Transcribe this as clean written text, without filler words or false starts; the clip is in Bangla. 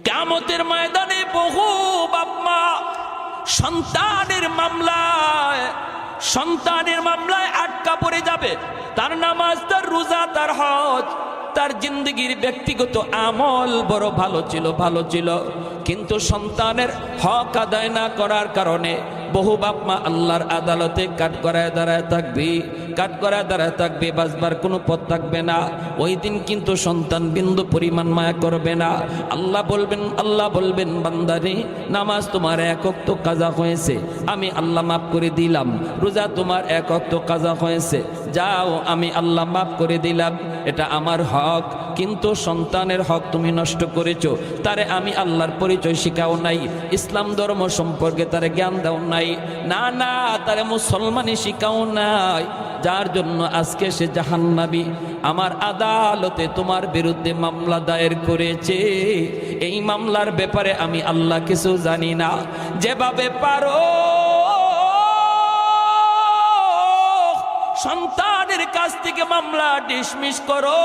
কিয়ামতের ময়দানে বহু বাপ মা সন্তানের মামলায় আটকা পড়ে যাবে। তার নামাজ, তার রোজা, তার হজ, তার জিন্দগির ব্যক্তিগত আমল বড় ভালো ছিল, কিন্তু সন্তানের হক আদায় না করার কারণে বহু বাপ মা আল্লাহর আদালতে কাঠগড়ায় দাঁড়ায় থাকবে, বাঁচবার কোনো পথ থাকবে না। ওই দিন কিন্তু সন্তান বিন্দু পরিমাণ মায়া করবে না। আল্লাহ বলবেন বান্দারে, নামাজ তোমার 1 ওয়াক্ত কাজা হয়েছে, আমি আল্লাহ মাফ করে দিলাম। রোজা তোমার 1 ওয়াক্ত কাজা হয়েছে, যাও আমি আল্লাহ মাফ করে দিলাম, এটা আমার হক। কিন্তু সন্তানের হক তুমি নষ্ট করেছো, তারে আমি আল্লাহর পরিচয় শিখাও নাই, ইসলাম ধর্ম সম্পর্কে তারে জ্ঞান দাও নাই, না তারে মুসলমানি শিখাও নাই, যার জন্য আজকে সে জাহান্নামী। আমার আদালতে তোমার বিরুদ্ধে মামলা দায়ের করেছে, এই মামলার ব্যাপারে আমি আল্লাহ কিছু জানি না। যেভাবে পারো সন্তানের কাছ থেকে মামলা ডিসমিস করো।